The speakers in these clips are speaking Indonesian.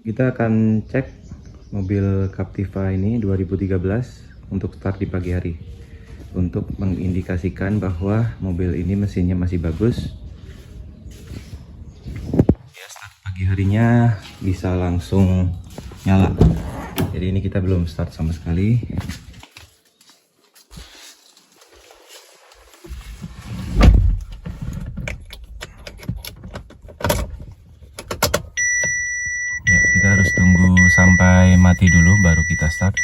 Kita akan cek mobil Captiva ini 2013 untuk start di pagi hari, untuk mengindikasikan bahwa mobil ini mesinnya masih bagus. Ya, start pagi harinya bisa langsung nyala. Jadi ini kita belum start sama sekali. Ya, kita harus tunggu sampai mati dulu baru kita start.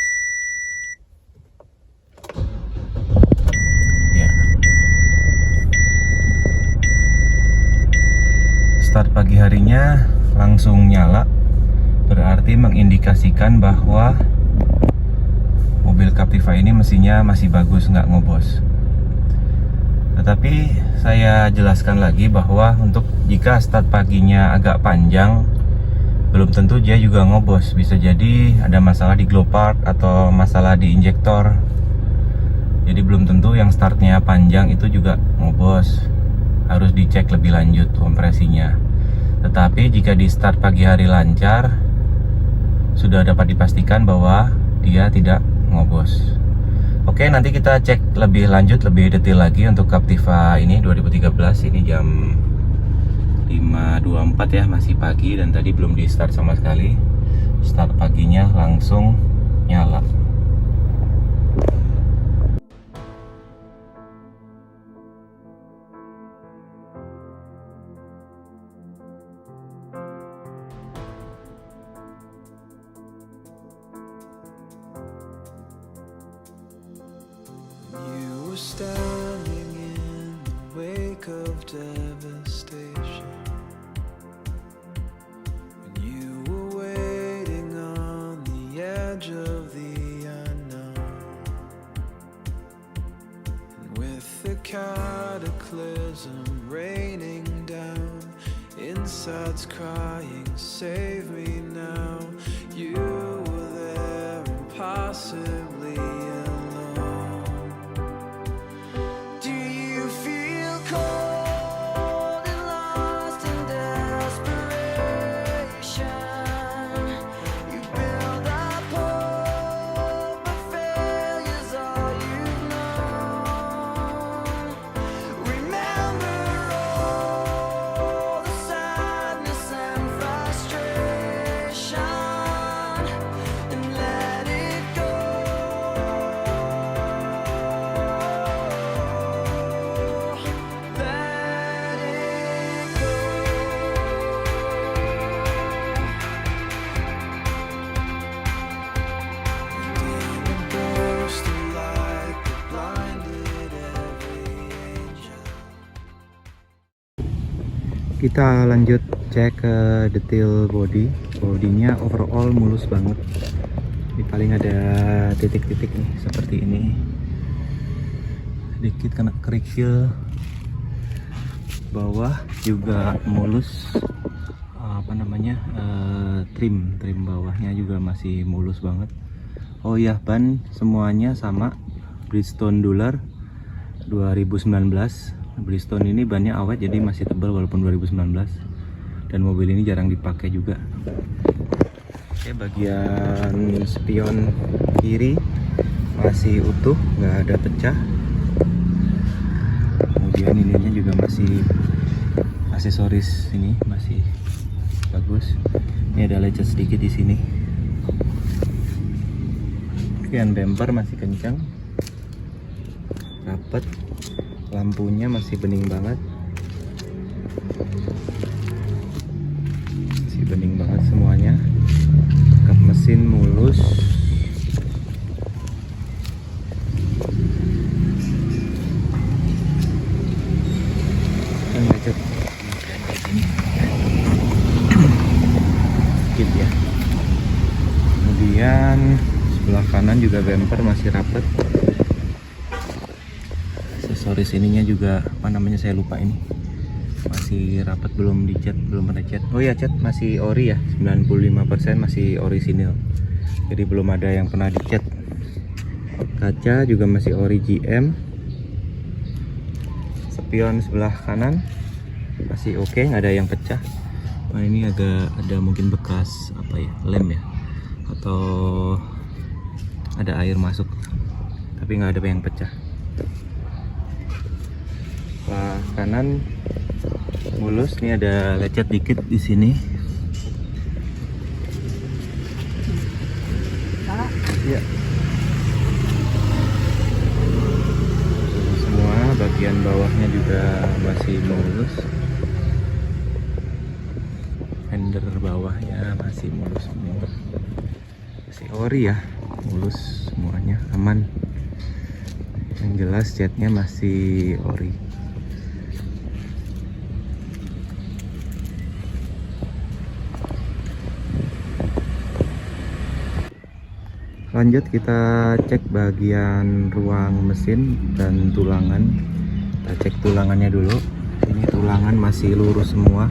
Ya. Start pagi harinya langsung nyala, berarti mengindikasikan bahwa mobil Captiva ini mesinnya masih bagus, nggak ngobos. Tetapi saya jelaskan lagi bahwa untuk jika start paginya agak panjang, belum tentu dia juga ngobos. Bisa jadi ada masalah di glow part atau masalah di injektor. Jadi belum tentu yang startnya panjang itu juga ngobos. Harus dicek lebih lanjut kompresinya. Tetapi jika di start pagi hari lancar, sudah dapat dipastikan bahwa dia tidak ngobos. Oke, nanti kita cek lebih lanjut, lebih detail lagi untuk Captiva ini 2013. Ini jam 5.24 ya, masih pagi dan tadi belum di start sama sekali. Start paginya langsung nyala. You were standing in the wake of devastation, and you were waiting on the edge of the unknown. And with the cataclysm raining down, inside's crying, save me now. You were there impossibly alone. Do you feel cold and lost in desperation? You build up hope, but failure's all you've known. Remember all the sadness and frustration, and let it go. Let it go. And in a burst of light that blinded every angel. Kita lanjut cek ke detail bodinya overall mulus banget. Ini paling ada titik-titik nih seperti ini, sedikit kena kerikil. Bawah juga mulus, trim bawahnya juga masih mulus banget. Oh ya, ban semuanya sama Bridgestone Dular 2019. Bridgestone ini bannya awet, jadi masih tebal walaupun 2019, dan mobil ini jarang dipakai juga. Oke, bagian spion kiri masih utuh, nggak ada pecah. Kemudian ininya juga masih, aksesoris ini masih bagus. Ini ada lecet sedikit di sini. Kemudian bumper masih kencang, rapet. Lampunya masih bening banget, semuanya. Kap mesin mulus. Yang lecet sedikit ya. Kemudian sebelah kanan juga bumper masih rapet. Aksesoris ininya juga saya lupa, ini masih rapat, belum dicat, belum ada cat. Oh ya, cat masih ori ya, 95% masih orisinil, jadi belum ada yang pernah dicat. Kaca juga masih ori GM. Spion sebelah kanan masih oke, nggak ada yang pecah. Nah, ini agak ada mungkin bekas apa ya, lem ya, atau ada air masuk, tapi nggak ada yang pecah. Sebelah kanan mulus, ini ada lecet dikit di sini. Ya. Semua bagian bawahnya juga masih mulus. Fender bawahnya masih mulus semua. Masih ori ya, mulus semuanya, aman. Yang jelas catnya masih ori. Lanjut kita cek bagian ruang mesin dan tulangan. Kita cek tulangannya dulu. Ini tulangan masih lurus semua.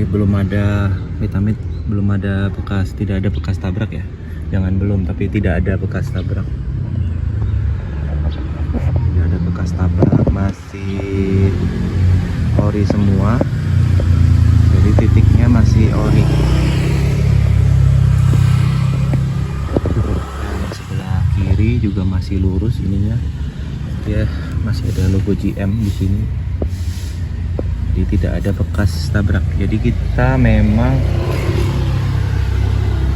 Belum ada vitamin, belum ada bekas, tidak ada bekas tabrak ya. Jangan belum, tapi tidak ada bekas tabrak. Tidak ada bekas tabrak, masih ori semua. Jadi titiknya masih ori. Kiri juga masih lurus ininya, ya masih ada logo GM di sini, jadi tidak ada bekas tabrak. Jadi kita memang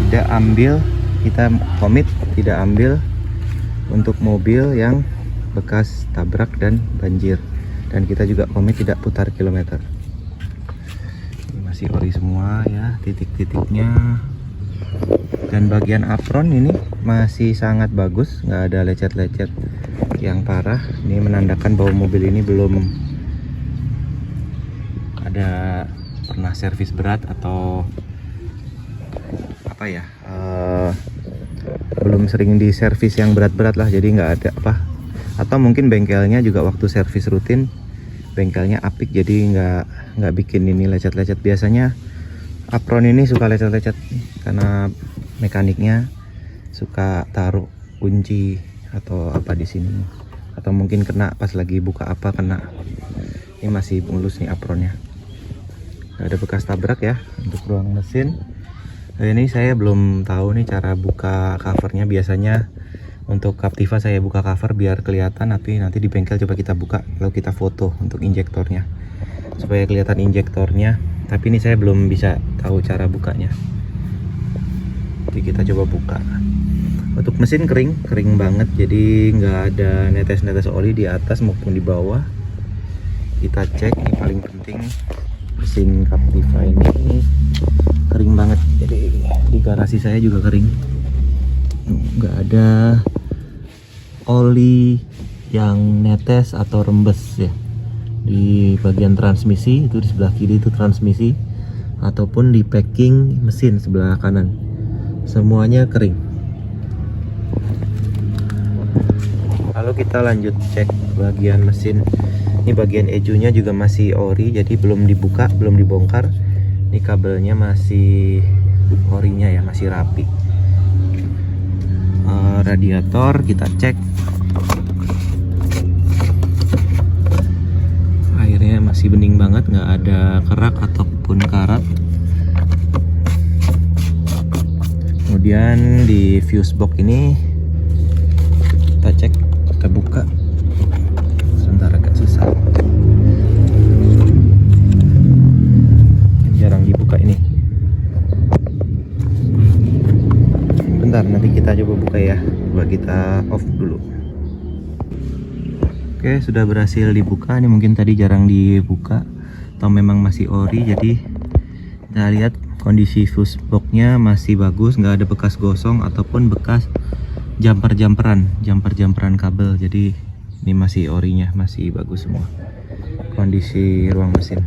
tidak ambil, kita komit tidak ambil untuk mobil yang bekas tabrak dan banjir, dan kita juga komit tidak putar kilometer. Ini masih ori semua ya titik-titiknya. Dan bagian apron ini masih sangat bagus, nggak ada lecet-lecet yang parah. Ini menandakan bahwa mobil ini belum ada pernah servis berat atau apa ya, belum sering di servis yang berat-berat lah. Jadi nggak ada apa, atau mungkin bengkelnya juga waktu servis rutin bengkelnya apik, jadi nggak bikin ini lecet-lecet. Biasanya apron ini suka lecet-lecet karena mekaniknya suka taruh kunci atau apa di sini, atau mungkin kena pas lagi buka apa kena. Ini masih mulus nih apronnya, nggak ada bekas tabrak ya. Untuk ruang mesin ini saya belum tahu nih cara buka covernya. Biasanya untuk Captiva saya buka cover biar kelihatan, tapi nanti di bengkel coba kita buka lalu kita foto untuk injektornya supaya kelihatan injektornya. Tapi ini saya belum bisa tahu cara bukanya, jadi kita coba buka. Untuk mesin kering banget, jadi nggak ada netes-netes oli di atas maupun di bawah. Kita cek, ini paling penting, mesin Captiva ini kering banget. Jadi di garasi saya juga kering, nggak ada oli yang netes atau rembes ya. Di bagian transmisi itu, di sebelah kiri itu transmisi, ataupun di packing mesin sebelah kanan, semuanya kering. Lalu kita lanjut cek bagian mesin. Ini bagian ejunya juga masih ori, jadi belum dibuka, belum dibongkar. Ini kabelnya masih orinya ya, masih rapi. Radiator kita cek, airnya masih bening banget, nggak ada kerak ataupun karat. Kemudian di fuse box ini kita cek, kita buka. Sebentar, agak susah, jarang dibuka ini. Bentar, nanti kita coba buka ya. Coba kita off dulu. Oke, sudah berhasil dibuka. Ini mungkin tadi jarang dibuka atau memang masih ori. Jadi kita lihat kondisi fuse box-nya masih bagus, nggak ada bekas gosong ataupun bekas jumper-jumperan kabel. Jadi ini masih orinya, masih bagus semua kondisi ruang mesin.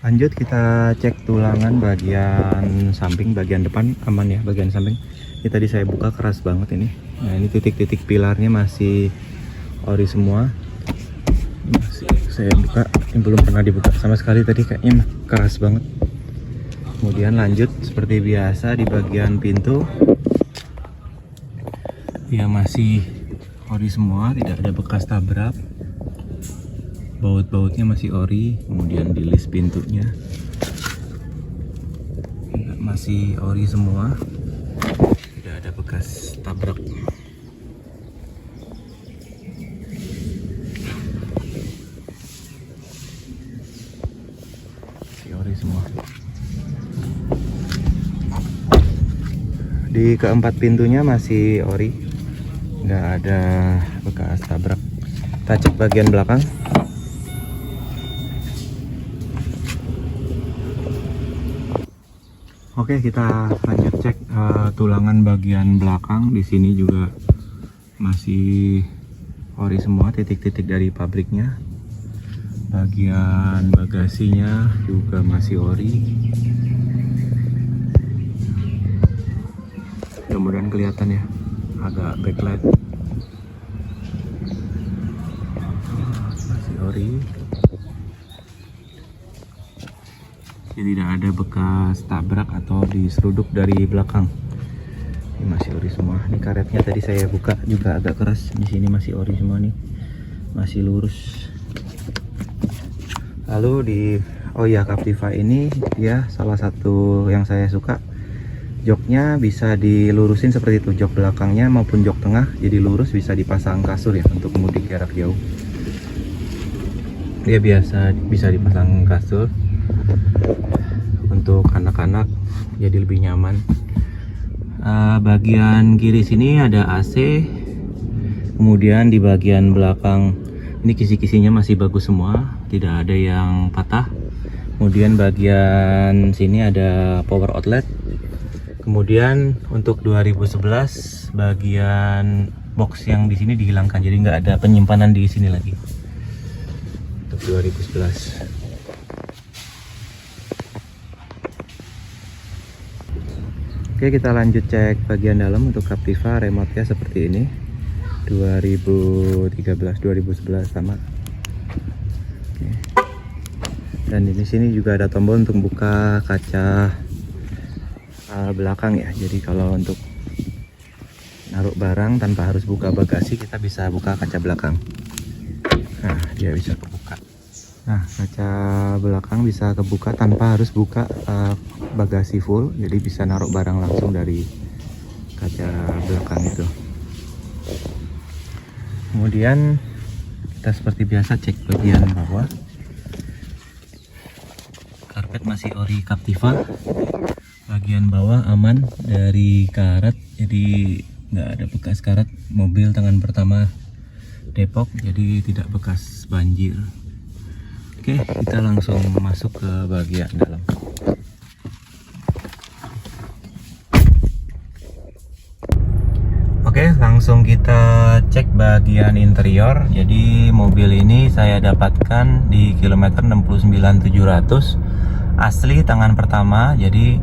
Lanjut kita cek tulangan bagian samping, bagian depan aman ya, bagian samping. Ini tadi saya buka keras banget ini. Nah, ini titik-titik pilarnya masih ori semua. Masih saya buka, ini belum pernah dibuka sama sekali tadi, kayaknya keras banget. Kemudian lanjut seperti biasa di bagian pintu. Ya masih ori semua, tidak ada bekas tabrak. Baut-bautnya masih ori, kemudian di list pintunya juga masih ori semua. Tidak ada bekas tabrak. Masih ori semua. Di keempat pintunya masih ori, nggak ada bekas tabrak. Kita cek bagian belakang. Oke, kita lanjut cek tulangan bagian belakang. Di sini juga masih ori semua, titik-titik dari pabriknya. Bagian bagasinya juga masih ori. Mudah-mudahan kelihatan ya, agak backlight. Masih ori. Jadi tidak ada bekas tabrak atau diseruduk dari belakang. Ini masih ori semua. Ini karetnya tadi saya buka juga agak keras. Di sini masih ori semua nih, masih lurus. Lalu di Captiva ini dia salah satu yang saya suka, joknya bisa dilurusin seperti itu, jok belakangnya maupun jok tengah jadi lurus, bisa dipasang kasur ya untuk mudik jarak jauh. Dia biasa bisa dipasang kasur untuk anak-anak jadi lebih nyaman. Bagian kiri sini ada AC, kemudian di bagian belakang ini kisi-kisinya masih bagus semua, tidak ada yang patah. Kemudian bagian sini ada power outlet. Kemudian untuk 2011 bagian box yang di sini dihilangkan, jadi nggak ada penyimpanan di sini lagi untuk 2011. Oke, kita lanjut cek bagian dalam. Untuk Captiva remote-nya seperti ini. 2013, 2011 sama. Oke. Dan di sini juga ada tombol untuk buka kaca belakang ya. Jadi kalau untuk naruh barang tanpa harus buka bagasi, kita bisa buka kaca belakang. Nah, dia bisa kebuka. Nah, kaca belakang bisa kebuka tanpa harus buka bagasi full, jadi bisa naruh barang langsung dari kaca belakang itu. Kemudian kita seperti biasa cek bagian bawah. Karpet masih ori Captiva. Bagian bawah aman dari karat, jadi nggak ada bekas karat. Mobil tangan pertama Depok, jadi tidak bekas banjir. Oke, kita langsung masuk ke bagian dalam. Oke, langsung kita cek bagian interior. Jadi mobil ini saya dapatkan di kilometer 69.700 asli tangan pertama. Jadi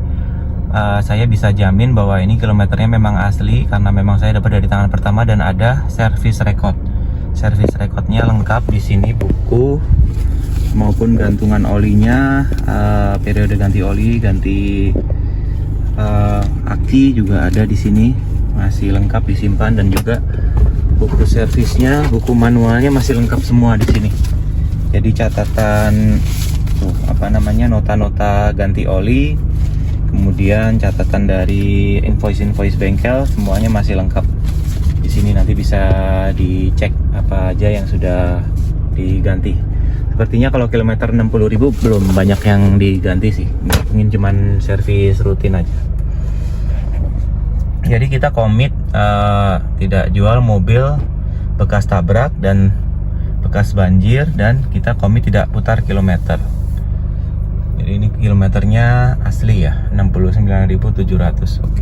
saya bisa jamin bahwa ini kilometernya memang asli karena memang saya dapat dari tangan pertama dan ada service record. Service recordnya lengkap di sini, buku maupun gantungan olinya, periode ganti oli, ganti aki juga ada di sini, masih lengkap disimpan, dan juga buku servisnya, buku manualnya masih lengkap semua di sini. Jadi catatan nota-nota ganti oli, kemudian catatan dari invoice bengkel, semuanya masih lengkap di sini. Nanti bisa dicek apa aja yang sudah diganti. Sepertinya kalau kilometer 60.000 belum banyak yang diganti sih, mungkin cuman servis rutin aja. Jadi kita komit tidak jual mobil bekas tabrak dan bekas banjir, dan kita komit tidak putar kilometer. Jadi ini kilometernya asli ya, 69.700. Oke.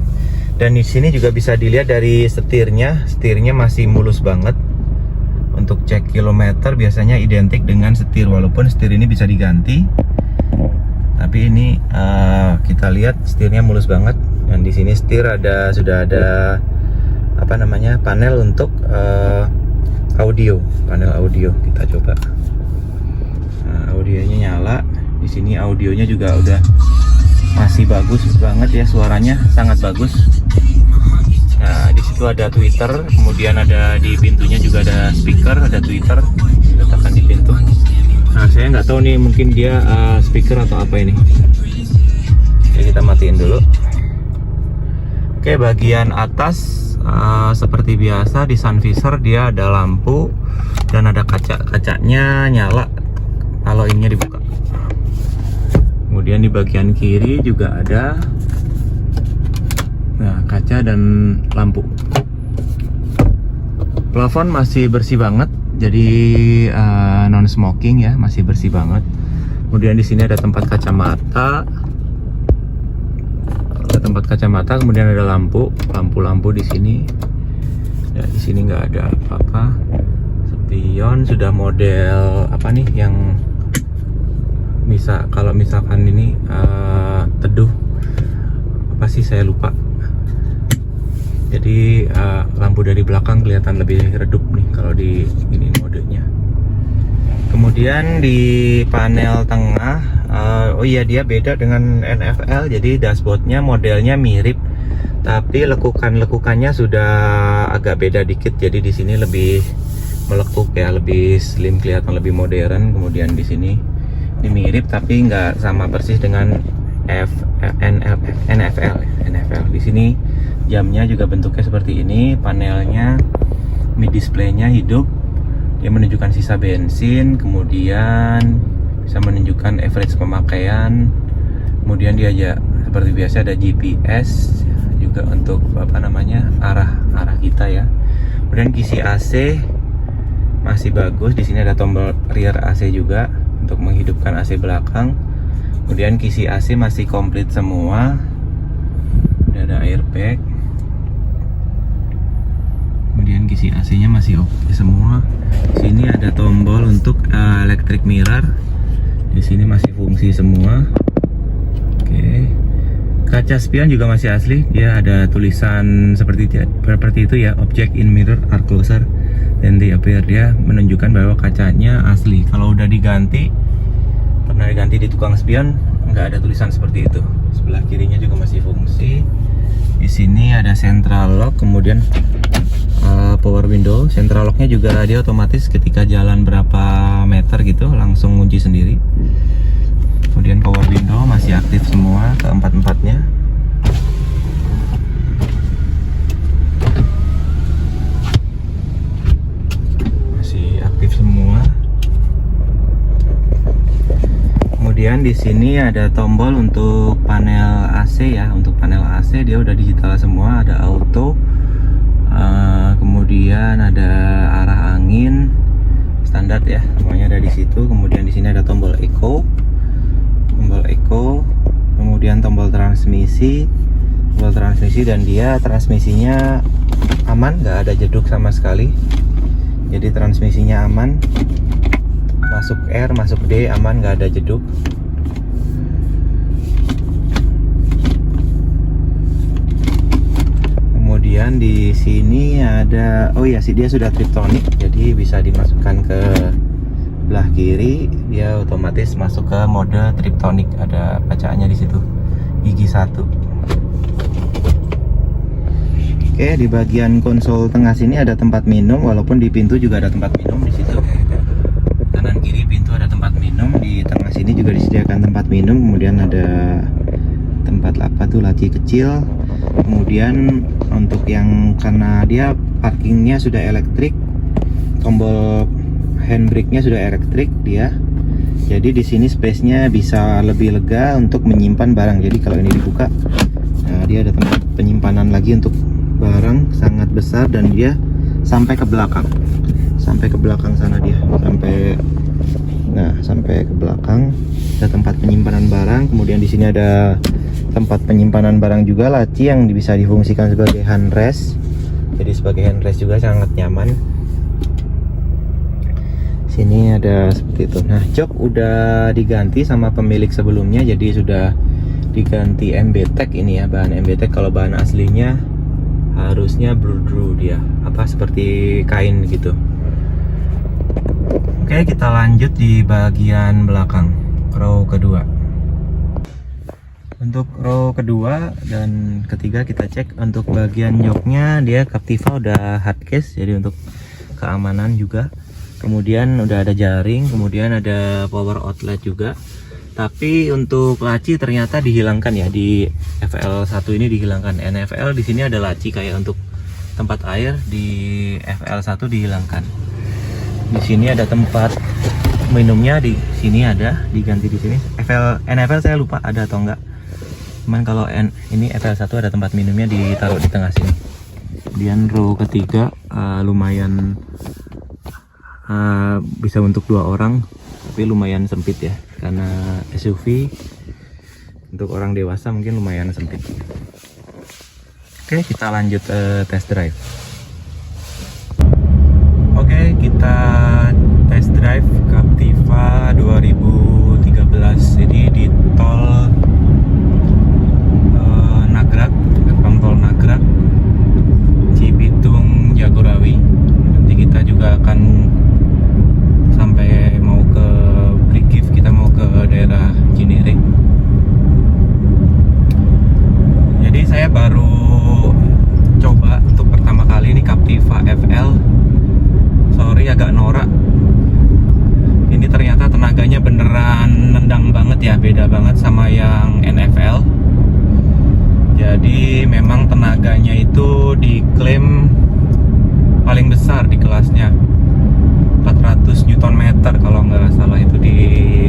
Dan di sini juga bisa dilihat dari setirnya masih mulus banget. Untuk cek kilometer biasanya identik dengan setir, walaupun setir ini bisa diganti. Tapi ini kita lihat setirnya mulus banget. Dan di sini setir sudah ada panel untuk audio, panel audio. Kita coba. Nah, audionya nyala. Di sini audionya juga udah masih bagus banget ya, suaranya sangat bagus. Nah, di situ ada Twitter, kemudian ada di pintunya juga ada speaker, ada Twitter, diletakkan di pintu. saya nggak tahu nih, mungkin dia speaker atau apa ini. Oke, kita matiin dulu. Oke, bagian atas seperti biasa di sun visor dia ada lampu dan ada kacanya nyala kalau ininya dibuka. Kemudian di bagian kiri juga ada kaca dan lampu. Plafon masih bersih banget, jadi non smoking ya, masih bersih banget. Kemudian di sini ada tempat kacamata. Tempat kacamata, kemudian ada lampu di sini. Ya, di sini nggak ada apa-apa. Spion sudah model apa nih yang kalau misalkan ini teduh, apa sih saya lupa. Jadi lampu dari belakang kelihatan lebih redup nih kalau di ini modenya. Kemudian di panel tengah, oh iya dia beda dengan NFL. Jadi dashboardnya modelnya mirip, tapi lekukannya sudah agak beda dikit. Jadi di sini lebih melekuk ya, lebih slim, kelihatan lebih modern. Kemudian di sini ini mirip tapi nggak sama persis dengan NFL. Di sini jamnya juga bentuknya seperti ini. Panelnya mid displaynya hidup. Dia menunjukkan sisa bensin, kemudian bisa menunjukkan average pemakaian. Kemudian dia aja seperti biasa ada GPS juga untuk arah kita ya. Kemudian kisi AC masih bagus. Di sini ada tombol rear AC juga untuk menghidupkan AC belakang. Kemudian kisi AC masih komplit semua. Ada airbag. Kemudian kisi AC-nya masih oke semua. Di sini ada tombol untuk electric mirror. Di sini masih fungsi semua. Oke. Kaca spion juga masih asli. Dia ada tulisan seperti itu ya. Object in mirror are closer than they appear. Dia menunjukkan bahwa kacanya asli. Kalau udah pernah diganti di tukang spion, nggak ada tulisan seperti itu. Sebelah kirinya juga masih fungsi. Di sini ada central lock, kemudian power window. Central locknya juga dia otomatis ketika jalan berapa meter gitu langsung ngunci sendiri. Kemudian power window masih aktif semua keempat-empatnya. Masih aktif semua. Kemudian di sini ada tombol untuk panel AC ya. Untuk panel AC dia udah digital semua, ada auto. Kemudian ada arah angin standar ya, semuanya ada di situ. Kemudian di sini ada tombol eco, kemudian tombol transmisi, dan dia transmisinya aman, nggak ada jeduk sama sekali. Jadi transmisinya aman, masuk R, masuk D aman, nggak ada jeduk. Kemudian di sini ada, oh iya sih dia sudah triptonic, jadi bisa dimasukkan ke belah kiri, dia otomatis masuk ke mode triptonic. Ada bacaannya di situ, gigi 1. Oke, di bagian konsol tengah sini ada tempat minum, walaupun di pintu juga ada tempat minum di situ. Kanan kiri pintu ada tempat minum, di tengah sini juga disediakan tempat minum. Kemudian ada tempat laci kecil. Kemudian untuk yang karena dia parkingnya sudah elektrik, tombol handbrake-nya sudah elektrik dia. Jadi di sini space-nya bisa lebih lega untuk menyimpan barang. Jadi kalau ini dibuka, nah dia ada tempat penyimpanan lagi untuk barang sangat besar, dan dia sampai ke belakang sana dia, sampai ke belakang ada tempat penyimpanan barang. Kemudian di sini ada tempat penyimpanan barang juga, laci yang bisa difungsikan sebagai handrest. Jadi sebagai handrest juga sangat nyaman. Sini ada seperti itu. Nah, jok udah diganti sama pemilik sebelumnya, jadi sudah diganti MBTEK ini ya, bahan MBTEK. Kalau bahan aslinya harusnya bludru dia, seperti kain gitu. Oke, kita lanjut di bagian belakang, row kedua. Untuk row kedua dan ketiga kita cek. Untuk bagian joknya dia Captiva udah hardcase, jadi untuk keamanan juga. kemudian udah ada jaring, kemudian ada power outlet juga. Tapi untuk laci ternyata dihilangkan ya, di FL1 ini dihilangkan. NFL di sini ada laci kayak untuk tempat air, di FL1 dihilangkan. Di sini ada tempat minumnya, di sini ada, diganti di sini. NFL saya lupa ada atau enggak. Cuman kalau ini FL1 ada tempat minumnya ditaruh di tengah sini. Kemudian row ketiga lumayan bisa untuk 2 orang, tapi lumayan sempit ya, karena SUV untuk orang dewasa mungkin lumayan sempit. Oke, kita lanjut test drive. Oke, kita test drive Captiva 2013. Jadi di tol Nagrak, gerbang tol Nagrak, Cibitung, Jagorawi. Nanti kita juga akan sampai mau ke Brigif, kita mau ke daerah Cinere. Jadi saya baru coba untuk pertama kali ini Captiva FL. Sorry agak norak. Ini ternyata tenaganya beneran nendang banget ya, beda banget sama yang NFL. Jadi memang tenaganya itu diklaim paling besar di kelasnya, 400 Nm kalau nggak salah itu di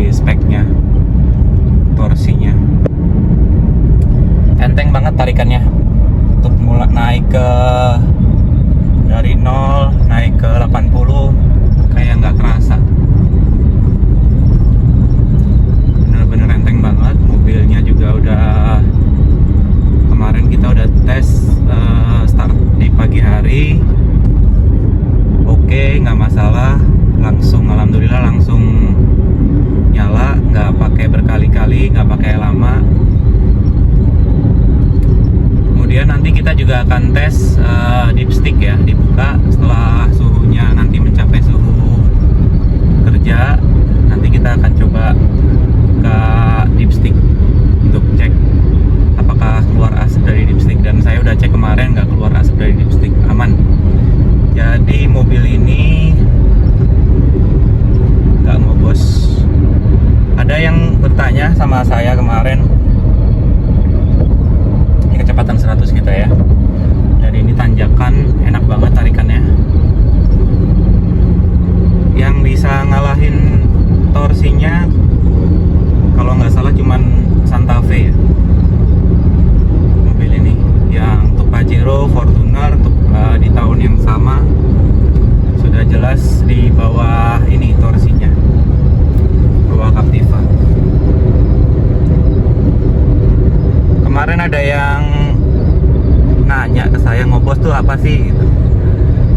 speknya, torsinya. Enteng banget tarikannya untuk mulai naik ke dari 0 naik ke 80 kayak nggak kerasa, bener-bener enteng banget. Mobilnya juga udah, kemarin kita udah tes start di pagi hari, oke, nggak masalah, langsung alhamdulillah langsung nyala, nggak pakai berkali-kali, nggak pakai lama. Kemudian nanti kita juga akan tes dipstick ya, dibuka setelah suhunya nanti mencapai suhu kerja. Nanti kita akan coba buka dipstick untuk cek apakah keluar asap dari dipstick, dan saya udah cek kemarin nggak keluar asap dari dipstick, aman. Jadi mobil ini nggak ngobos. Ada yang bertanya sama saya kemarin, ini kecepatan 100 kita ya, dan ini tanjakan enak banget tarikannya. Yang bisa ngalahin torsinya kalau nggak salah cuman Santa Fe ya, mobil ini. Yang untuk Pajero, Fortuner untuk di tahun yang sama sudah jelas di bawah ini torsinya, bawah Captiva. Kemarin ada yang nanya ke saya, ngobos tuh apa sih gitu.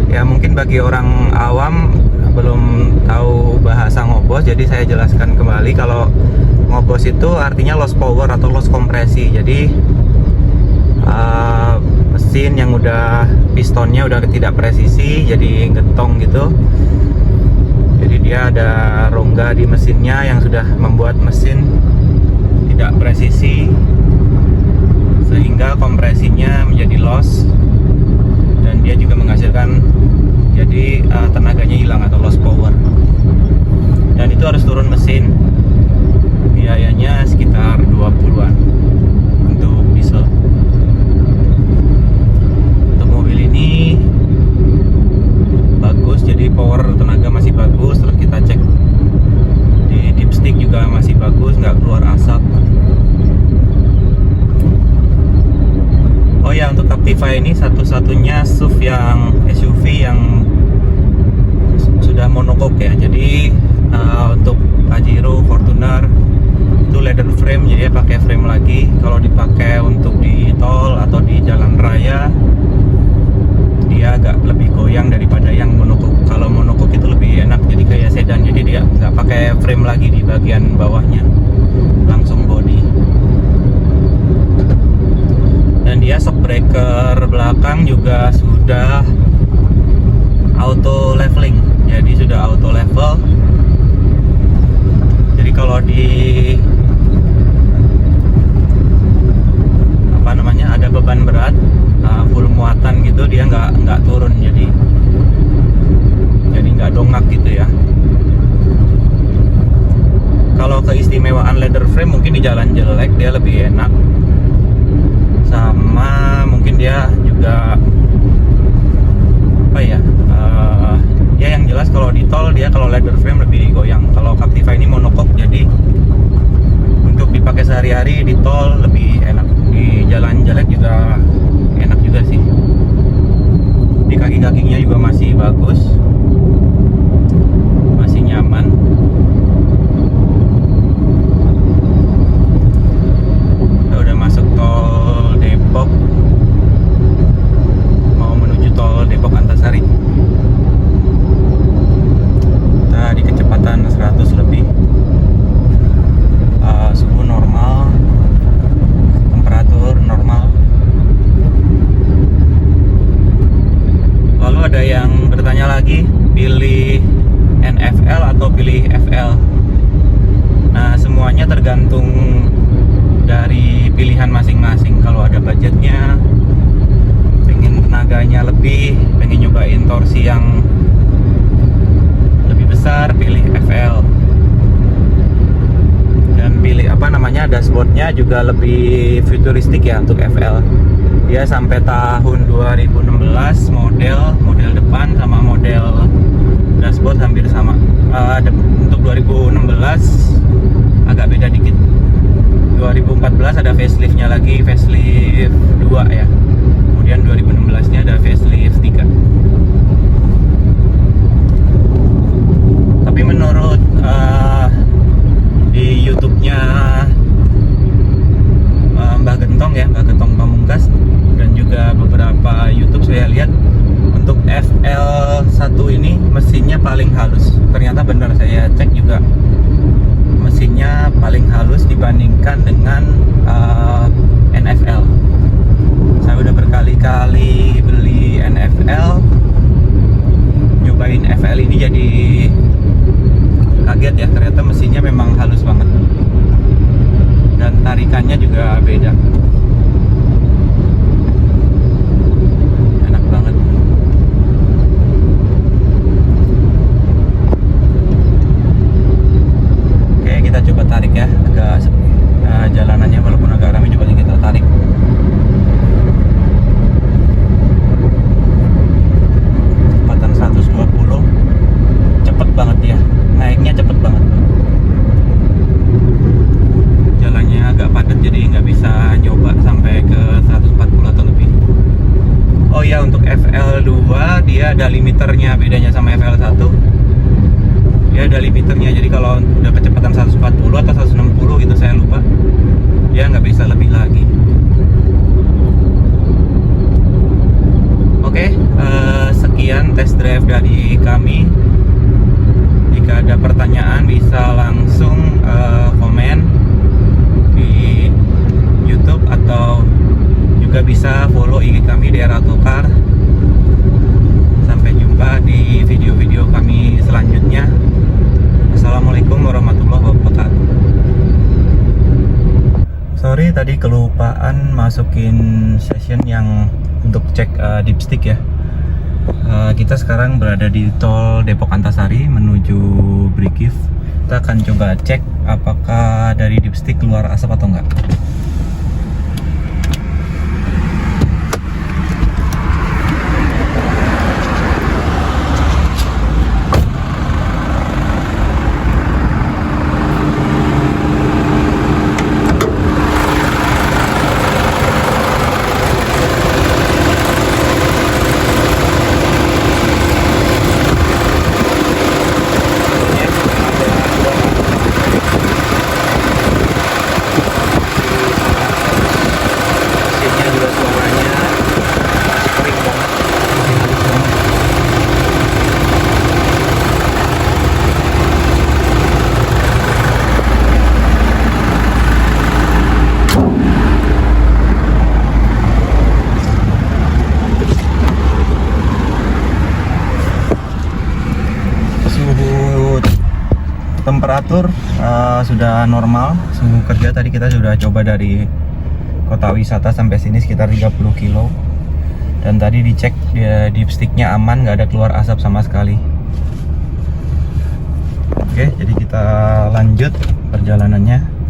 Ya mungkin bagi orang awam belum tahu bahasa ngobos, jadi saya jelaskan kembali. Kalau ngobos itu artinya loss power atau loss kompresi. Jadi mesin yang udah pistonnya udah tidak presisi, jadi gentong gitu. Jadi dia ada rongga di mesinnya yang sudah membuat mesin tidak presisi, sehingga kompresinya menjadi loss, dan dia juga menghasilkan jadi tenaganya hilang atau loss power. Dan itu harus turun mesin, biayanya sekitar 20-an untuk diesel. Untuk mobil ini bagus, jadi power tenaga masih bagus. Terus kita cek di dipstick juga masih bagus, nggak keluar asap. Oh ya, untuk Captiva ini satu-satunya SUV yang sudah monocoque ya. Jadi untuk Pajero, Fortuner itu leather frame, jadi pakai frame lagi. Kalau dipakai untuk di tol atau di jalan raya, dia agak lebih goyang daripada yang monocoque. Kalau monocoque itu lebih enak, jadi kayak sedan, jadi dia nggak pakai frame lagi di bagian bawahnya, langsung body. Dan dia shock breaker belakang juga sudah auto leveling, jadi sudah auto level. Jadi kalau di apa namanya, ada beban berat, full muatan gitu, dia nggak turun, jadi nggak dongak gitu ya. Kalau keistimewaan leather frame mungkin di jalan jelek dia lebih enak, sama mungkin dia juga apa ya, ya yang jelas kalau di tol dia kalau leather frame lebih goyang. Kalau Captiva ini monocoque, jadi untuk dipakai sehari-hari di tol lebih enak. Di jalan jelek juga enak juga sih. Di kaki-kakinya juga masih bagus, masih nyaman. Kita udah masuk tol Depok, mau menuju tol Depok Antasari. Di kecepatan 100 lebih. Suhu normal, temperatur normal. Lalu ada yang bertanya lagi, pilih NFL atau pilih FL? Nah, semuanya tergantung dari pilihan masing-masing. Kalau ada budgetnya, pengen tenaganya lebih, pengen nyobain torsi yang lebih besar, pilih FL. Dan pilih dashboardnya juga lebih futuristik ya untuk FL. Dia sampai tahun 2016 model depan sama model dashboard hampir sama. Untuk 2016 agak beda dikit. 2014 ada faceliftnya lagi, facelift 2 ya. Kemudian 2016 nya ada facelift 3. Tapi menurut di YouTube-nya Mbah Gentong Pamungkas, dan juga beberapa YouTube saya lihat untuk FL1 ini mesinnya paling halus. Ternyata benar, saya cek juga mesinnya paling halus dibandingkan dengan NFL. Saya udah berkali-kali beli NFL, nyobain FL ini jadi kaget ya, ternyata mesinnya memang halus banget dan tarikannya juga beda. Enak banget. Oke, kita coba tarik ya, agak sepi jalanannya walaupun agak ramai. Coba kita tarik. Kecepatan 120, cepet banget dia, naiknya cepet banget. Jalannya agak padat jadi nggak bisa nyoba sampai ke 140 atau lebih. Oh ya, untuk FL2 dia ada limiternya, bedanya sama FL1. Dia ada limiternya, jadi kalau udah kecepatan 140 atau 160 gitu, saya lupa, dia nggak bisa lebih lagi. Oke, sekian test drive dari kami. Jika ada pertanyaan bisa langsung komen di YouTube atau juga bisa follow IG kami DR Autocar. Sampai jumpa di video-video kami selanjutnya. Assalamualaikum warahmatullahi wabarakatuh. Sorry tadi kelupaan masukin session yang untuk cek dipstick ya. Kita sekarang berada di tol Depok Antasari menuju Brigif. Kita akan coba cek apakah dari dipstick keluar asap atau enggak. Temperatur sudah normal. Suhu kerja tadi kita sudah coba dari kota wisata sampai sini sekitar 30 kilo. Dan tadi dicek dipsticknya aman, nggak ada keluar asap sama sekali. Oke, jadi kita lanjut perjalanannya.